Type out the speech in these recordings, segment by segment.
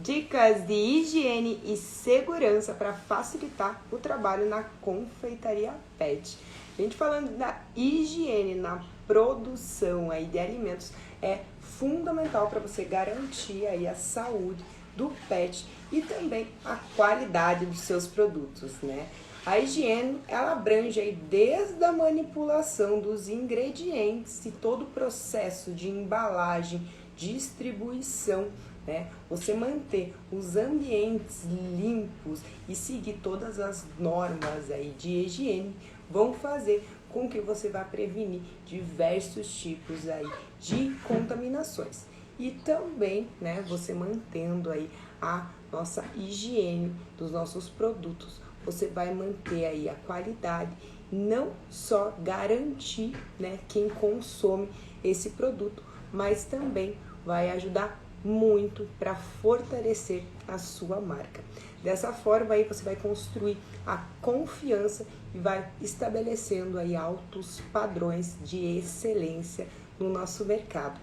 Dicas de higiene e segurança para facilitar o trabalho na confeitaria pet. A gente falando da higiene na produção aí de alimentos é fundamental para você garantir aí a saúde do pet e também a qualidade dos seus produtos, né? A higiene, ela abrange aí desde a manipulação dos ingredientes e todo o processo de embalagem, distribuição, né? Você manter os ambientes limpos e seguir todas as normas aí de higiene vão fazer com que você vá prevenir diversos tipos aí de contaminações. E também, né, você mantendo aí a nossa higiene dos nossos produtos, você vai manter aí a qualidade, não só garantir, né, quem consome esse produto, mas também vai ajudar muito para fortalecer a sua marca. Dessa forma aí você vai construir a confiança e vai estabelecendo aí altos padrões de excelência no nosso mercado.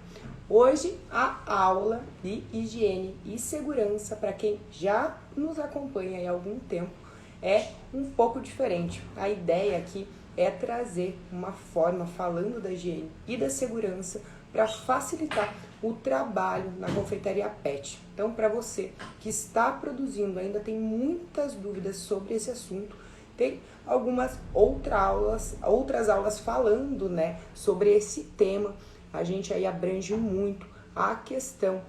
Hoje a aula de higiene e segurança para quem já nos acompanha há algum tempo é um pouco diferente. A ideia aqui é trazer uma forma falando da higiene e da segurança para facilitar o trabalho na confeitaria pet. Então, para você que está produzindo, ainda tem muitas dúvidas sobre esse assunto, tem algumas outras aulas falando, né, sobre esse tema. A gente aí abrange muito a questão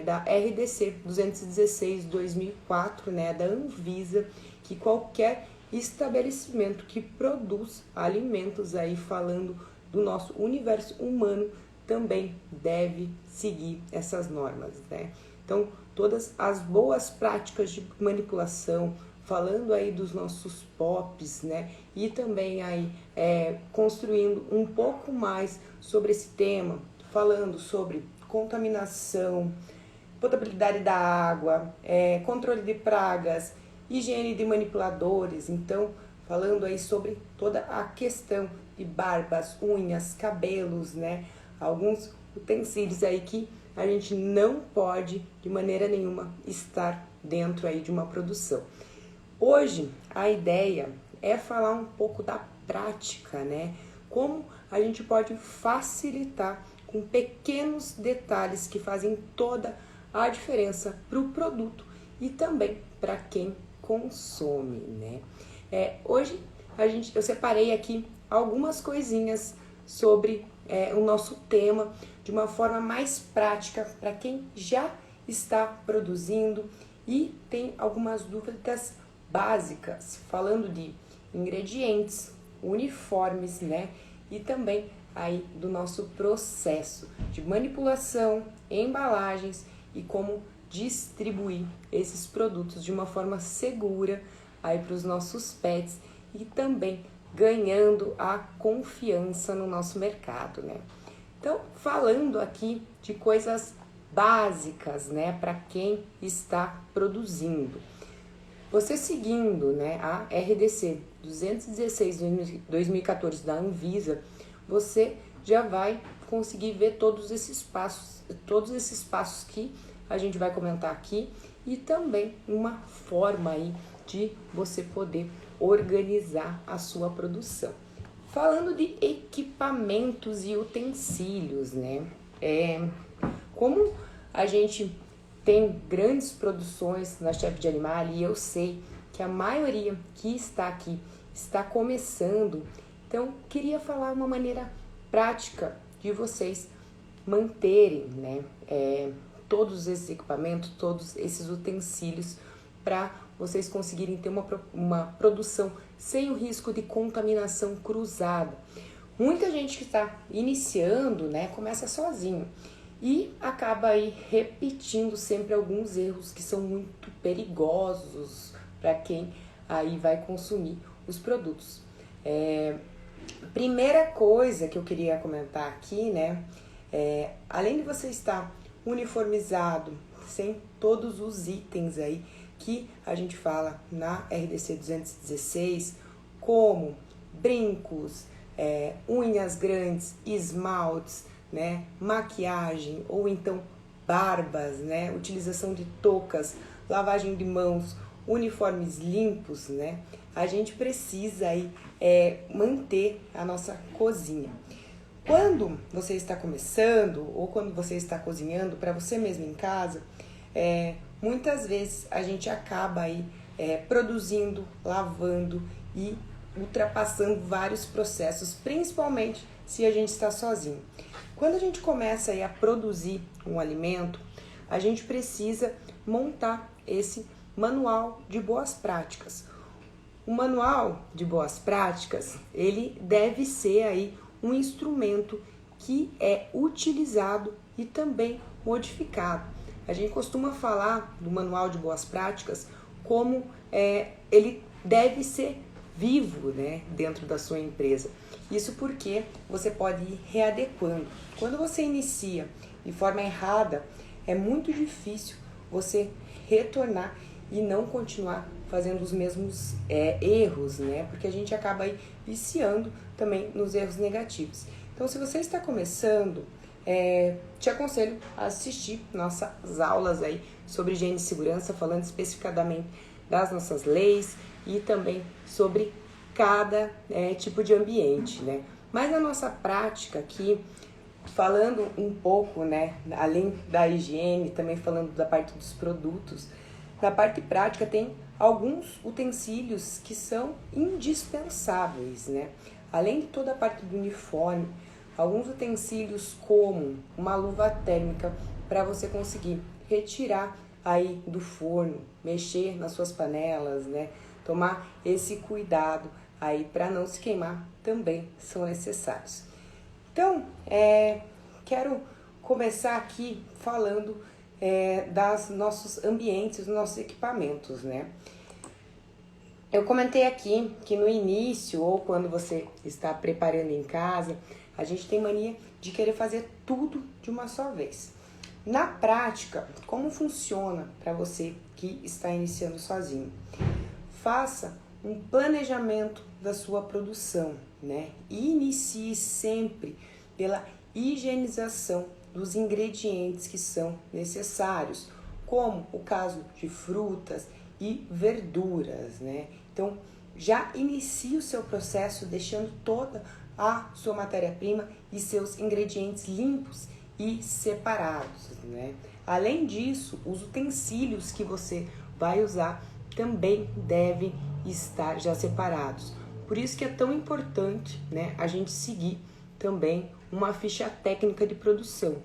da RDC 216/2004, né, da Anvisa, que qualquer estabelecimento que produz alimentos aí falando do nosso universo humano também deve seguir essas normas, né? Então, todas as boas práticas de manipulação, falando aí dos nossos POPs, né? E também aí construindo um pouco mais sobre esse tema, falando sobre contaminação, potabilidade da água, controle de pragas, higiene de manipuladores. Então, falando aí sobre toda a questão de barbas, unhas, cabelos, né? Alguns utensílios aí que a gente não pode de maneira nenhuma estar dentro aí de uma produção. Hoje a ideia é falar um pouco da prática, né? Como a gente pode facilitar com pequenos detalhes que fazem toda a diferença para o produto e também para quem consome, né? Hoje eu separei aqui algumas coisinhas sobre o nosso tema de uma forma mais prática para quem já está produzindo e tem algumas dúvidas básicas, falando de ingredientes, uniformes, né? E também aí do nosso processo de manipulação, embalagens e como distribuir esses produtos de uma forma segura aí para os nossos pets e também ganhando a confiança no nosso mercado, né? Então, falando aqui de coisas básicas, né, para quem está produzindo. Você seguindo, né, a RDC 216/2014 da Anvisa, você já vai conseguir ver todos esses passos que a gente vai comentar aqui e também uma forma aí de você poder organizar a sua produção. Falando de equipamentos e utensílios, né? Como a gente tem grandes produções na Chef de Animal e eu sei que a maioria que está aqui está começando, então queria falar uma maneira prática de vocês manterem, né, todos esses equipamentos, todos esses utensílios para vocês conseguirem ter uma produção sem o risco de contaminação cruzada. Muita gente que está iniciando, né, começa sozinho e acaba aí repetindo sempre alguns erros que são muito perigosos para quem aí vai consumir os produtos. Primeira coisa que eu queria comentar aqui, né, além de você estar uniformizado, sem todos os itens aí que a gente fala na RDC 216, como brincos, unhas grandes, esmaltes, né, maquiagem ou então barbas, né? Utilização de toucas, lavagem de mãos, uniformes limpos, né? A gente precisa aí manter a nossa cozinha. Quando você está começando ou quando você está cozinhando para você mesmo em casa, muitas vezes a gente acaba aí produzindo, lavando e ultrapassando vários processos, principalmente se a gente está sozinho. Quando a gente começa aí a produzir um alimento, a gente precisa montar esse manual de boas práticas. O manual de boas práticas, ele deve ser aí um instrumento que é utilizado e também modificado. A gente costuma falar do manual de boas práticas como ele deve ser vivo, né, dentro da sua empresa. Isso porque você pode ir readequando. Quando você inicia de forma errada, é muito difícil você retornar e não continuar fazendo os mesmos erros, né? Porque a gente acaba aí viciando também nos erros negativos. Então, se você está começando, te aconselho a assistir nossas aulas aí sobre higiene e segurança, falando especificadamente das nossas leis e também sobre cada tipo de ambiente, né? Mas na nossa prática aqui, falando um pouco, né, além da higiene, também falando da parte dos produtos, na parte prática tem alguns utensílios que são indispensáveis, né? Além de toda a parte do uniforme, alguns utensílios como uma luva térmica para você conseguir retirar aí do forno, mexer nas suas panelas, né? Tomar esse cuidado aí para não se queimar também são necessários. Então, quero começar aqui falando dos nossos ambientes, dos nossos equipamentos, né? Eu comentei aqui que no início ou quando você está preparando em casa, a gente tem mania de querer fazer tudo de uma só vez. Na prática, como funciona para você que está iniciando sozinho? Faça um planejamento da sua produção, né? Inicie sempre pela higienização dos ingredientes que são necessários, como o caso de frutas e verduras, né? Então, já inicie o seu processo deixando toda a sua matéria-prima e seus ingredientes limpos e separados, né? Além disso, os utensílios que você vai usar também devem estar já separados. Por isso que é tão importante, né, a gente seguir também uma ficha técnica de produção.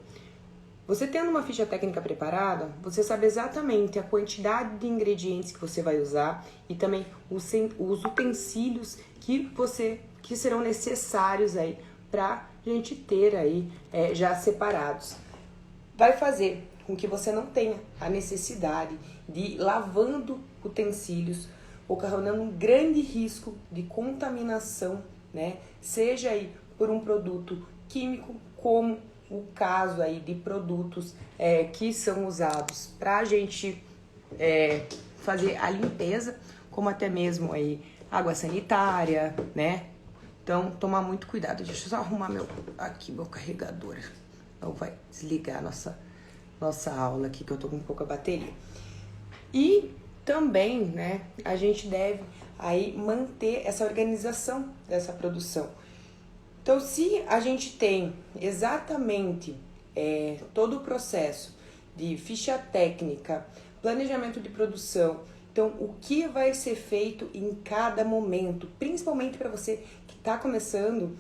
Você tendo uma ficha técnica preparada, você sabe exatamente a quantidade de ingredientes que você vai usar e também os utensílios que serão necessários aí para a gente ter aí já separados. Vai fazer com que você não tenha a necessidade de ir lavando utensílios, ocasionando um grande risco de contaminação, né? Seja aí por um produto químico, como o caso aí de produtos que são usados para a gente fazer a limpeza, como até mesmo aí água sanitária, né? Então, tomar muito cuidado. Deixa eu só arrumar meu carregador. Então, vai desligar a nossa aula aqui, que eu tô com pouca bateria. E também, né, a gente deve aí manter essa organização dessa produção. Então, se a gente tem exatamente todo o processo de ficha técnica, planejamento de produção, então o que vai ser feito em cada momento, principalmente para você que está começando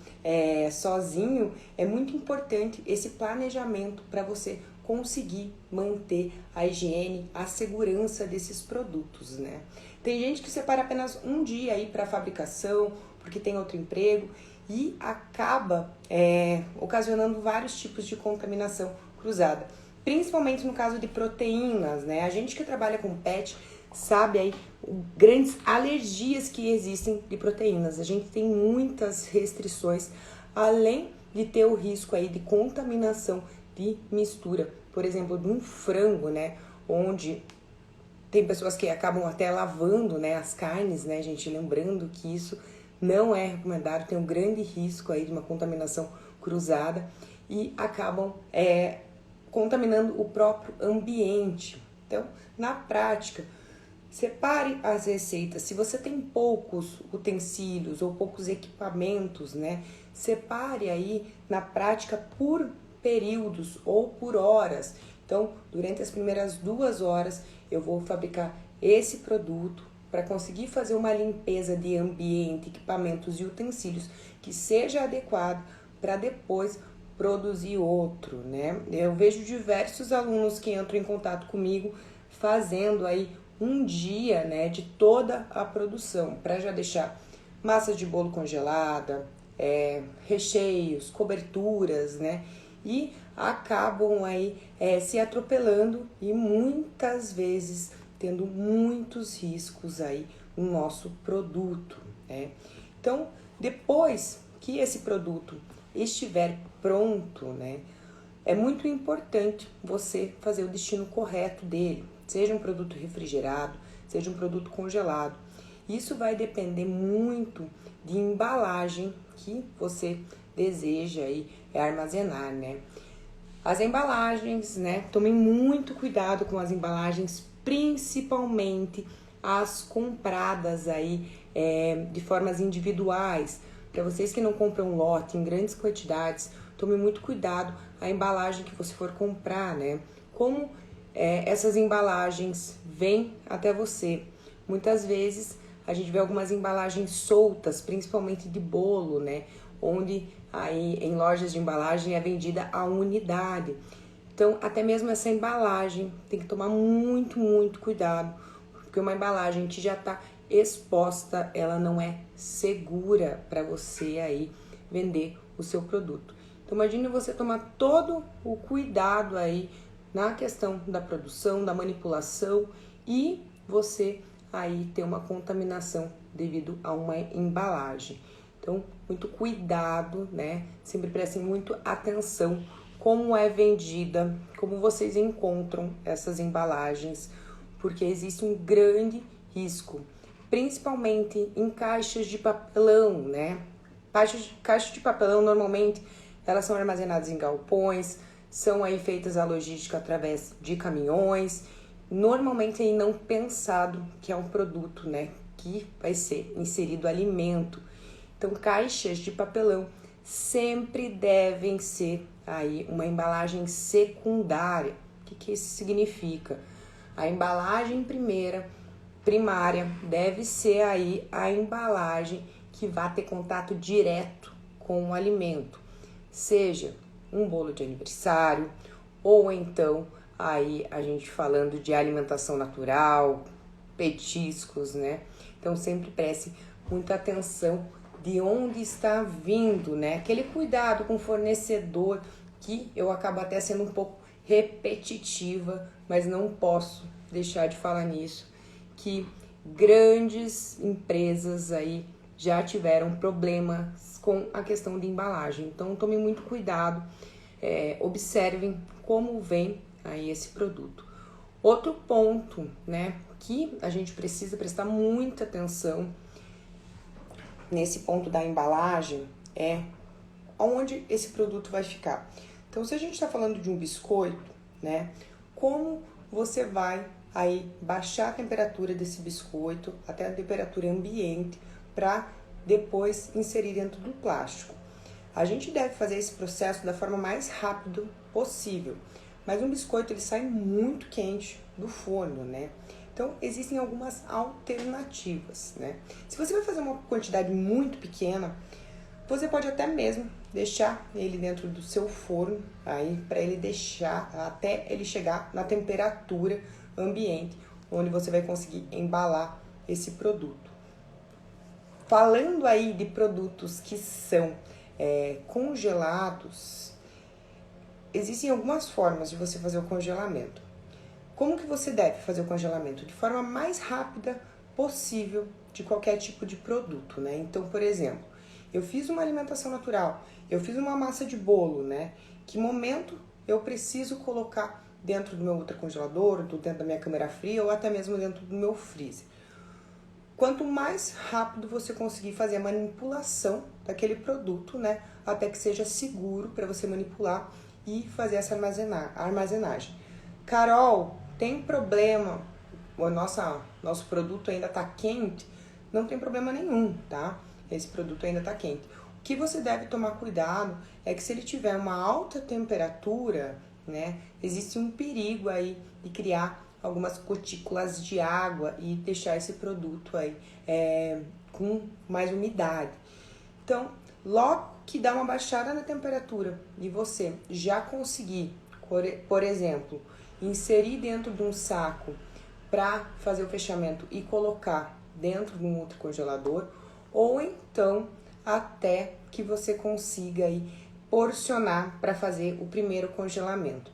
sozinho, é muito importante esse planejamento para você conseguir manter a higiene, a segurança desses produtos, né? Tem gente que separa apenas um dia aí para fabricação, porque tem outro emprego, e acaba ocasionando vários tipos de contaminação cruzada, principalmente no caso de proteínas, né? A gente que trabalha com pet sabe aí grandes alergias que existem de proteínas. A gente tem muitas restrições, além de ter o risco aí de contaminação de mistura, por exemplo, de um frango, né? Onde tem pessoas que acabam até lavando, né, as carnes, né, gente? Lembrando que isso não é recomendado, tem um grande risco aí de uma contaminação cruzada e acabam contaminando o próprio ambiente. Então, na prática, separe as receitas. Se você tem poucos utensílios ou poucos equipamentos, né? Separe aí na prática por períodos ou por horas. Então, durante as primeiras 2 horas, eu vou fabricar esse produto para conseguir fazer uma limpeza de ambiente, equipamentos e utensílios que seja adequado para depois produzir outro, né? Eu vejo diversos alunos que entram em contato comigo fazendo aí um dia, né, de toda a produção, para já deixar massa de bolo congelada, recheios, coberturas, né? E acabam aí se atropelando e muitas vezes tendo muitos riscos aí no nosso produto, né? Então, depois que esse produto estiver pronto, né, é muito importante você fazer o destino correto dele, seja um produto refrigerado, seja um produto congelado. Isso vai depender muito de embalagem que você deseja aí armazenar, né? As embalagens, né? Tomem muito cuidado com as embalagens, principalmente as compradas aí de formas individuais. Para vocês que não compram lote em grandes quantidades, tome muito cuidado a embalagem que você for comprar, né? Como essas embalagens vêm até você. Muitas vezes a gente vê algumas embalagens soltas, principalmente de bolo, né? Onde aí em lojas de embalagem é vendida a unidade. Então, até mesmo essa embalagem tem que tomar muito cuidado, porque uma embalagem que já está exposta, ela não é segura para você aí vender o seu produto. Então, imagine você tomar todo o cuidado aí na questão da produção, da manipulação e você aí ter uma contaminação devido a uma embalagem. Então, muito cuidado, né? Sempre prestem muito atenção como é vendida, como vocês encontram essas embalagens, porque existe um grande risco, principalmente em caixas de papelão, né? Caixas de papelão, normalmente, elas são armazenadas em galpões, são aí feitas a logística através de caminhões, normalmente aí não pensado que é um produto, né, que vai ser inserido alimento. Então, caixas de papelão sempre devem ser aí uma embalagem secundária. O que isso significa? A embalagem primária, deve ser aí a embalagem que vai ter contato direto com o alimento, seja um bolo de aniversário ou então aí a gente falando de alimentação natural, petiscos, né? Então sempre preste muita atenção de onde está vindo, né? Aquele cuidado com o fornecedor, que eu acabo até sendo um pouco repetitiva, mas não posso deixar de falar nisso, que grandes empresas aí já tiveram problemas com a questão de embalagem. Então tome muito cuidado, observem como vem aí esse produto. Outro ponto, né, que a gente precisa prestar muita atenção nesse ponto da embalagem é onde esse produto vai ficar. Então, se a gente está falando de um biscoito, né, como você vai aí baixar a temperatura desse biscoito até a temperatura ambiente para depois inserir dentro do plástico? A gente deve fazer esse processo da forma mais rápida possível, mas um biscoito ele sai muito quente do forno, né? Então, existem algumas alternativas, né? Se você vai fazer uma quantidade muito pequena, você pode até mesmo deixar ele dentro do seu forno, aí para ele deixar até ele chegar na temperatura ambiente, onde você vai conseguir embalar esse produto. Falando aí de produtos que são congelados, existem algumas formas de você fazer o congelamento. Como que você deve fazer o congelamento? De forma mais rápida possível de qualquer tipo de produto, né? Então, por exemplo, eu fiz uma alimentação natural, eu fiz uma massa de bolo, né? Que momento eu preciso colocar dentro do meu ultracongelador, dentro da minha câmara fria ou até mesmo dentro do meu freezer? Quanto mais rápido você conseguir fazer a manipulação daquele produto, né? Até que seja seguro para você manipular e fazer essa armazenagem. Carol, tem problema? Nosso produto ainda está quente? Não tem problema nenhum, tá? Esse produto ainda está quente. O que você deve tomar cuidado é que se ele tiver uma alta temperatura, né, existe um perigo aí de criar algumas gotículas de água e deixar esse produto aí com mais umidade. Então, logo que dá uma baixada na temperatura e você já conseguir, por exemplo, inserir dentro de um saco para fazer o fechamento e colocar dentro de um outro congelador, ou então até que você consiga aí porcionar para fazer o primeiro congelamento.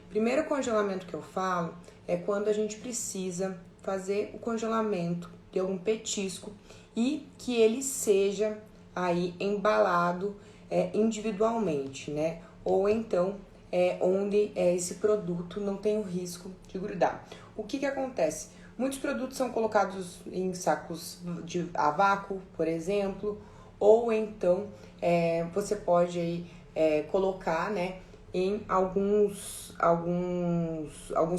Primeiro congelamento que eu falo é quando a gente precisa fazer o congelamento de algum petisco e que ele seja aí embalado individualmente, né? Ou então onde esse produto não tem o risco de grudar. O que acontece? Muitos produtos são colocados em sacos a vácuo, por exemplo, ou então você pode aí, colocar, né, em alguns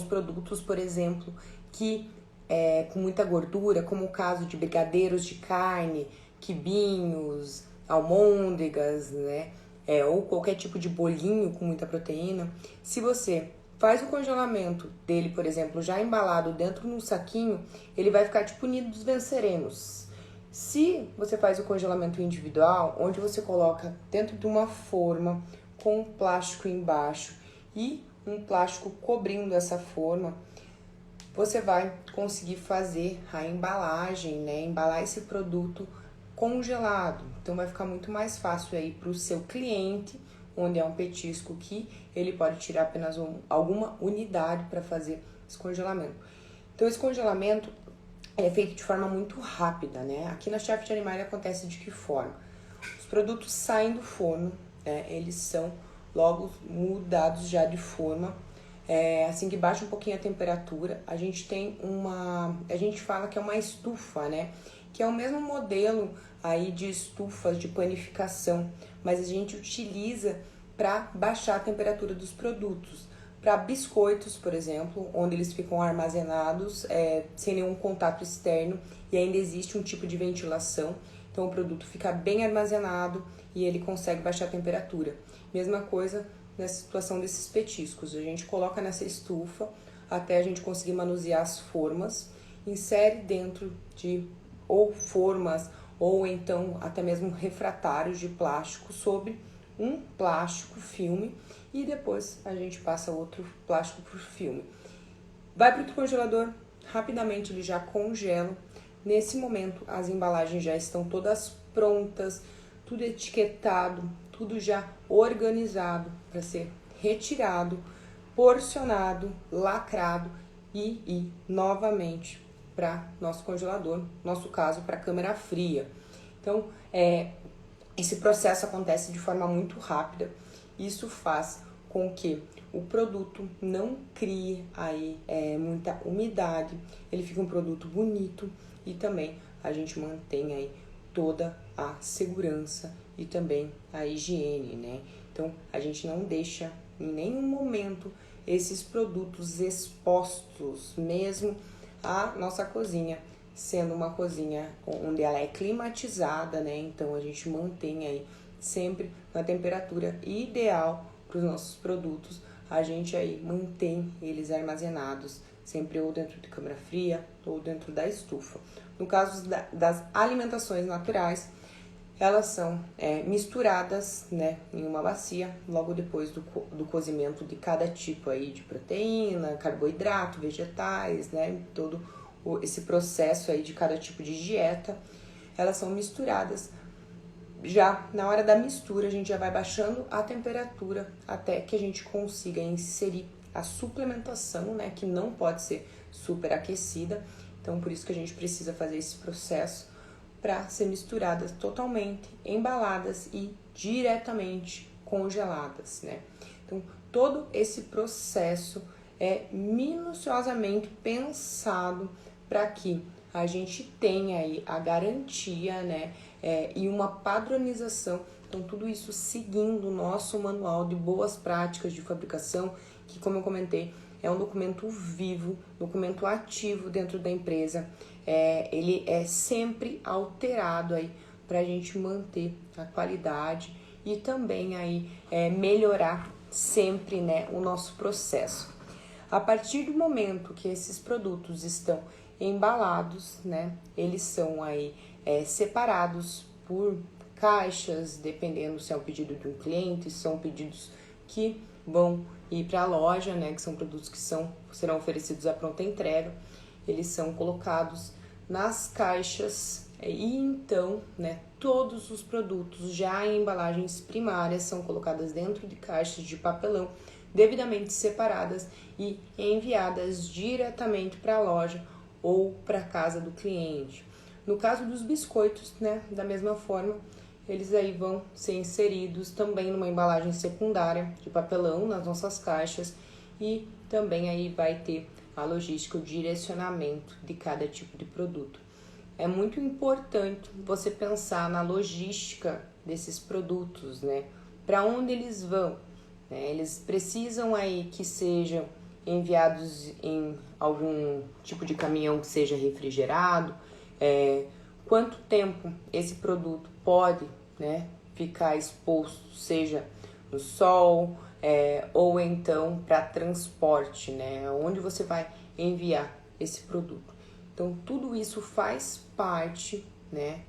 produtos, por exemplo, que com muita gordura, como o caso de brigadeiros de carne, quibinhos, almôndegas, né, ou qualquer tipo de bolinho com muita proteína. Se você faz o congelamento dele, por exemplo, já embalado dentro de um saquinho, ele vai ficar tipo Unidos Venceremos. Se você faz o congelamento individual, onde você coloca dentro de uma forma com plástico embaixo e um plástico cobrindo essa forma, você vai conseguir fazer a embalagem, né? Embalar esse produto congelado. Então vai ficar muito mais fácil aí para o seu cliente, onde é um petisco que ele pode tirar apenas alguma unidade para fazer esse congelamento. Então esse congelamento é feito de forma muito rápida, né? Aqui na Chef de Animais acontece de que forma? Os produtos saem do forno, né? Eles são logo mudados já de forma. Assim que baixa um pouquinho a temperatura, a gente tem a gente fala que é uma estufa, né? Que é o mesmo modelo aí de estufas de panificação, mas a gente utiliza para baixar a temperatura dos produtos. Para biscoitos, por exemplo, onde eles ficam armazenados sem nenhum contato externo e ainda existe um tipo de ventilação, então o produto fica bem armazenado e ele consegue baixar a temperatura. Mesma coisa nessa situação desses petiscos, a gente coloca nessa estufa até a gente conseguir manusear as formas, insere dentro de ou formas ou então até mesmo refratários de plástico sobre um plástico filme e depois a gente passa outro plástico por filme. Vai para o congelador, rapidamente ele já congela. Nesse momento as embalagens já estão todas prontas, tudo etiquetado, tudo já organizado para ser retirado, porcionado, lacrado e ir novamente para nosso congelador, nosso caso para câmara fria. Então, esse processo acontece de forma muito rápida. Isso faz com que o produto não crie aí muita umidade, ele fica um produto bonito e também a gente mantém aí toda a segurança e também a higiene, né? Então, a gente não deixa em nenhum momento esses produtos expostos, mesmo a nossa cozinha, sendo uma cozinha onde ela é climatizada, né? Então, a gente mantém aí sempre na temperatura ideal para os nossos produtos. A gente aí mantém eles armazenados sempre ou dentro de câmara fria ou dentro da estufa. No caso das alimentações naturais, elas são misturadas, né, em uma bacia logo depois do cozimento de cada tipo aí de proteína, carboidrato, vegetais, né, todo esse processo aí de cada tipo de dieta. Elas são misturadas. Já na hora da mistura, a gente já vai baixando a temperatura até que a gente consiga inserir a suplementação, né, que não pode ser superaquecida. Então, por isso que a gente precisa fazer esse processo para ser misturadas totalmente, embaladas e diretamente congeladas, né? Então, todo esse processo é minuciosamente pensado para que a gente tenha aí a garantia, né, e uma padronização Então, tudo isso seguindo o nosso manual de boas práticas de fabricação, que, como eu comentei, é um documento vivo, documento ativo dentro da empresa. Ele é sempre alterado aí para a gente manter a qualidade e também aí melhorar sempre, né, o nosso processo. A partir do momento que esses produtos estão embalados, né, eles são aí separados por caixas, dependendo se é um pedido de um cliente, são pedidos que vão ir para a loja, né, que são produtos que serão oferecidos à pronta entrega. Eles são colocados nas caixas e então, né, todos os produtos já em embalagens primárias são colocadas dentro de caixas de papelão devidamente separadas e enviadas diretamente para a loja ou para a casa do cliente. No caso dos biscoitos, né, da mesma forma, eles aí vão ser inseridos também numa embalagem secundária de papelão nas nossas caixas e também aí vai ter a logística, o direcionamento de cada tipo de produto. É muito importante você pensar na logística desses produtos, né? Para onde eles vão? Né? Eles precisam aí que sejam enviados em algum tipo de caminhão que seja refrigerado. Quanto tempo esse produto pode, né, ficar exposto, seja no sol ou então para transporte, né? Onde você vai enviar esse produto. Então, tudo isso faz parte, né,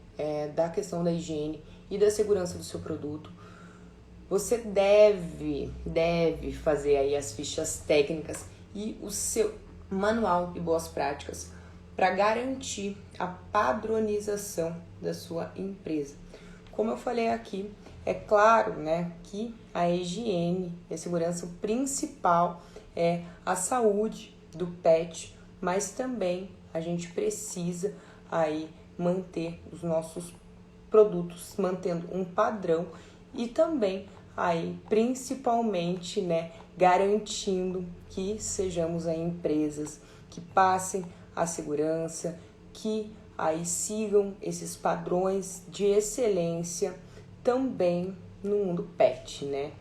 da questão da higiene e da segurança do seu produto. Você deve fazer aí as fichas técnicas e o seu manual de boas práticas para garantir a padronização da sua empresa. Como eu falei aqui, é claro, né, que a higiene e a segurança principal é a saúde do pet, mas também a gente precisa aí manter os nossos produtos mantendo um padrão e também aí principalmente, né, garantindo que sejamos aí empresas que passem a segurança, que aí sigam esses padrões de excelência também no mundo pet, né?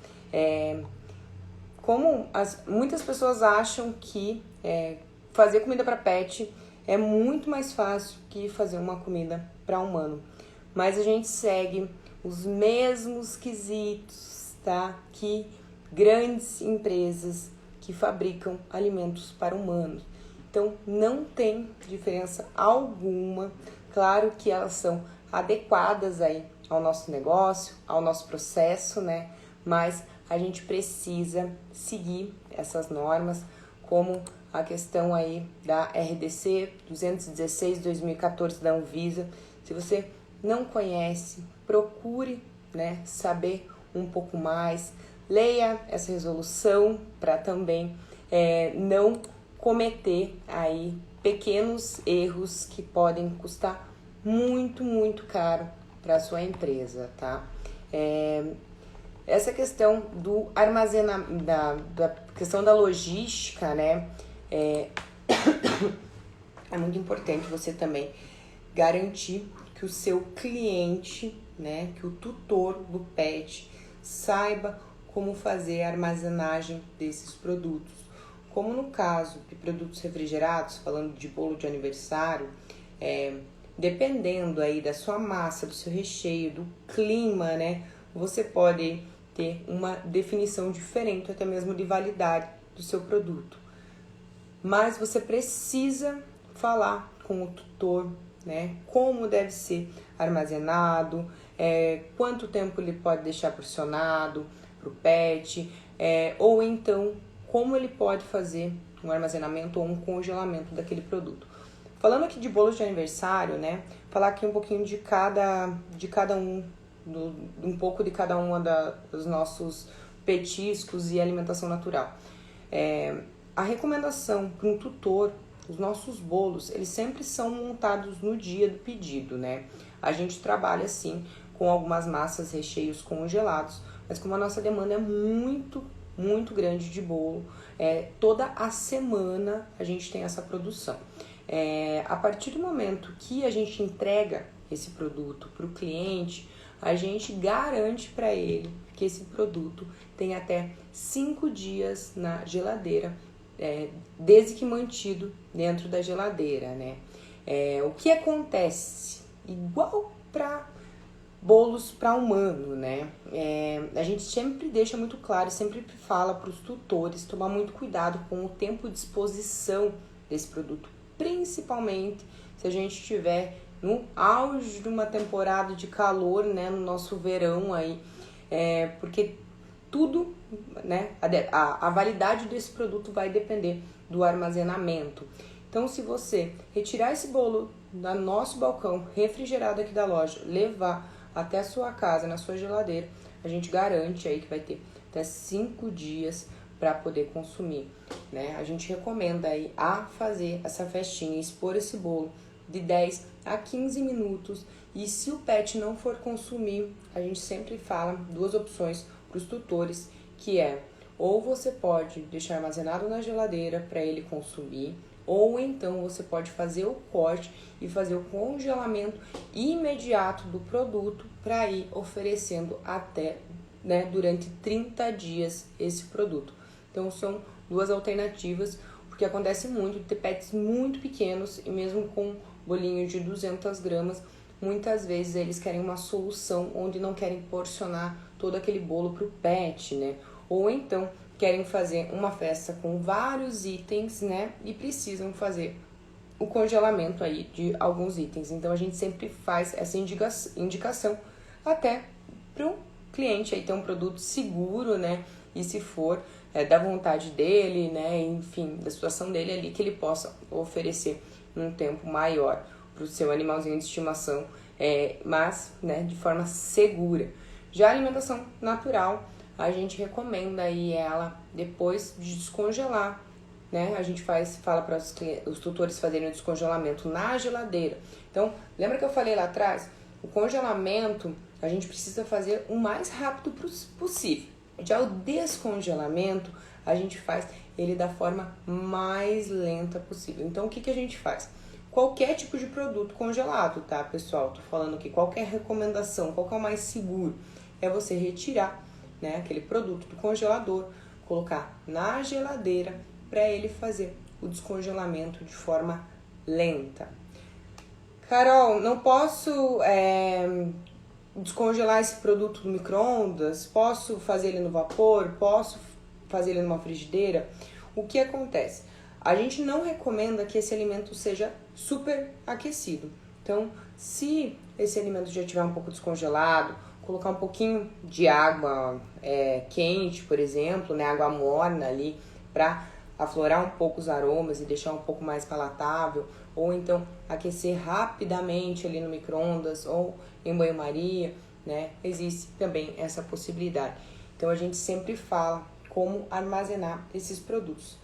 Muitas pessoas acham que fazer comida para pet é muito mais fácil que fazer uma comida para humano, mas a gente segue os mesmos quesitos, tá? Que grandes empresas que fabricam alimentos para humanos. Então, não tem diferença alguma. Claro que elas são adequadas aí ao nosso negócio, ao nosso processo, né? Mas a gente precisa seguir essas normas, como a questão aí da RDC 216/2014 da Anvisa. Se você não conhece, procure, né, saber um pouco mais, leia essa resolução para também não cometer aí pequenos erros que podem custar muito, muito caro para a sua empresa, tá? Essa questão do armazenamento, da questão da logística, né? É muito importante você também garantir que o seu cliente, né, que o tutor do pet saiba como fazer a armazenagem desses produtos. Como no caso de produtos refrigerados, falando de bolo de aniversário, dependendo aí da sua massa, do seu recheio, do clima, né, você pode ter uma definição diferente, até mesmo de validade do seu produto. Mas você precisa falar com o tutor, né, como deve ser armazenado, quanto tempo ele pode deixar porcionado para o pet, ou então como ele pode fazer um armazenamento ou um congelamento daquele produto. Falando aqui de bolos de aniversário, né, falar aqui um pouquinho de cada um, um pouco de cada uma dos nossos petiscos e alimentação natural. A recomendação para um tutor, os nossos bolos, eles sempre são montados no dia do pedido, né? A gente trabalha, assim, com algumas massas, recheios congelados, mas como a nossa demanda é muito, muito grande de bolo, toda a semana a gente tem essa produção. A partir do momento que a gente entrega esse produto para o cliente, a gente garante para ele que esse produto tem até 5 dias na geladeira, desde que mantido dentro da geladeira, né? O que acontece? Igual para bolos para humano, né? A gente sempre deixa muito claro, sempre fala para os tutores tomar muito cuidado com o tempo de exposição desse produto, principalmente se a gente estiver no auge de uma temporada de calor, né? No nosso verão aí, porque tudo, né? A validade desse produto vai depender do armazenamento. Então, se você retirar esse bolo do nosso balcão refrigerado aqui da loja, levar até a sua casa, na sua geladeira, a gente garante aí que vai ter até 5 dias para poder consumir, né? A gente recomenda aí a fazer essa festinha, expor esse bolo de 10 a 15 minutos. E se o pet não for consumir, a gente sempre fala 2 opções para os tutores, que ou você pode deixar armazenado na geladeira para ele consumir, ou então você pode fazer o corte e fazer o congelamento imediato do produto para ir oferecendo até, né, durante 30 dias esse produto. Então são 2 alternativas, porque acontece muito de ter pets muito pequenos e mesmo com bolinho de 200 gramas, muitas vezes eles querem uma solução onde não querem porcionar todo aquele bolo para o pet, né? Ou então querem fazer uma festa com vários itens, né? E precisam fazer o congelamento aí de alguns itens. Então a gente sempre faz essa indicação até para o cliente aí ter um produto seguro, né? E se for da vontade dele, né? Enfim, da situação dele ali, que ele possa oferecer num tempo maior para o seu animalzinho de estimação, mas, né, de forma segura. Já a alimentação natural, a gente recomenda aí ela depois de descongelar, né? A gente fala para os tutores fazerem o descongelamento na geladeira. Então, lembra que eu falei lá atrás? O congelamento a gente precisa fazer o mais rápido possível. Já o descongelamento a gente faz ele da forma mais lenta possível. Então, o que a gente faz? Qualquer tipo de produto congelado, tá, pessoal? Tô falando que qualquer recomendação, qual que é o mais seguro? É você retirar, né, aquele produto do congelador, colocar na geladeira para ele fazer o descongelamento de forma lenta. Carol, não posso descongelar esse produto no micro-ondas? Posso fazer ele no vapor? Posso fazer ele numa frigideira? O que acontece? A gente não recomenda que esse alimento seja super aquecido. Então, se esse alimento já estiver um pouco descongelado, colocar um pouquinho de água quente, por exemplo, né, água morna ali, para aflorar um pouco os aromas e deixar um pouco mais palatável, ou então aquecer rapidamente ali no micro-ondas ou em banho-maria, né? Existe também essa possibilidade. Então a gente sempre fala como armazenar esses produtos.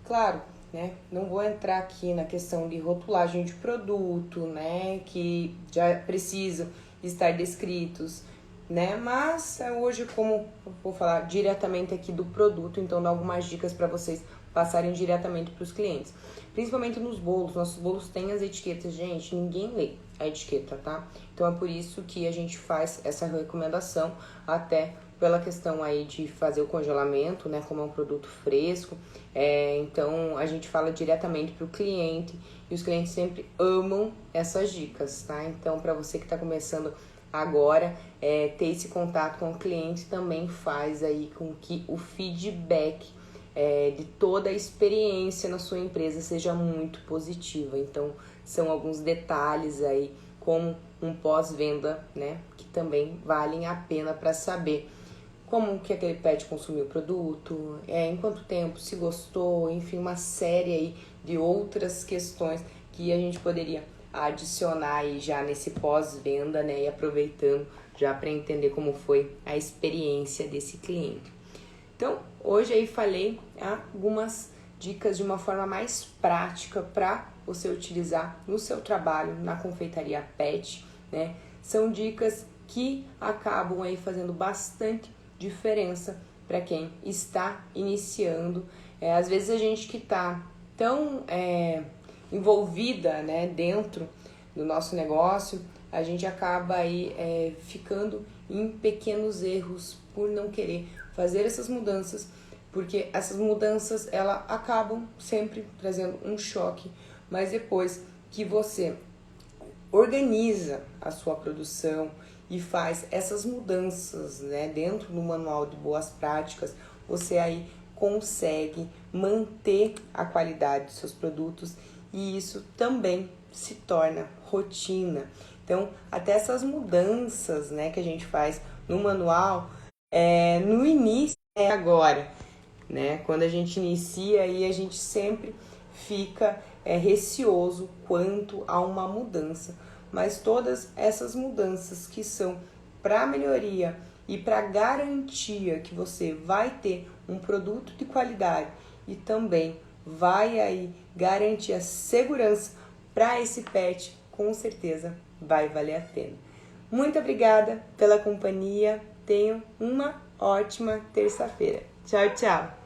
Claro, né? Não vou entrar aqui na questão de rotulagem de produto, né? Que já precisam estar descritos, né? Mas hoje, como eu vou falar diretamente aqui do produto, então dá algumas dicas para vocês passarem diretamente para os clientes. Principalmente nos bolos, nossos bolos têm as etiquetas, gente, ninguém lê a etiqueta, tá? Então é por isso que a gente faz essa recomendação, até pela questão aí de fazer o congelamento, né, como é um produto fresco, então a gente fala diretamente para o cliente e os clientes sempre amam essas dicas, tá? Então para você que está começando agora, ter esse contato com o cliente também faz aí com que o feedback de toda a experiência na sua empresa seja muito positiva. Então, são alguns detalhes aí, como um pós-venda, né, que também valem a pena para saber como que aquele pet consumiu o produto, em quanto tempo, se gostou, enfim, uma série aí de outras questões que a gente poderia adicionar aí já nesse pós-venda, né, e aproveitando já para entender como foi a experiência desse cliente. Então, hoje aí falei algumas dicas de uma forma mais prática para você utilizar no seu trabalho na confeitaria pet, né? São dicas que acabam aí fazendo bastante diferença para quem está iniciando. Às vezes a gente que está tão envolvida, né, dentro do nosso negócio, a gente acaba aí ficando em pequenos erros por não querer fazer essas mudanças, porque essas mudanças elas acabam sempre trazendo um choque, mas depois que você organiza a sua produção e faz essas mudanças, né, dentro do manual de boas práticas, você aí consegue manter a qualidade dos seus produtos e isso também se torna rotina. Então, até essas mudanças, né, que a gente faz no manual, no início agora, né? Quando a gente inicia aí, a gente sempre fica receoso quanto a uma mudança, mas todas essas mudanças que são para melhoria e para garantia que você vai ter um produto de qualidade e também vai aí garantir a segurança para esse pet, com certeza vai valer a pena. Muito obrigada pela companhia, tenham uma ótima terça-feira. Tchau, tchau!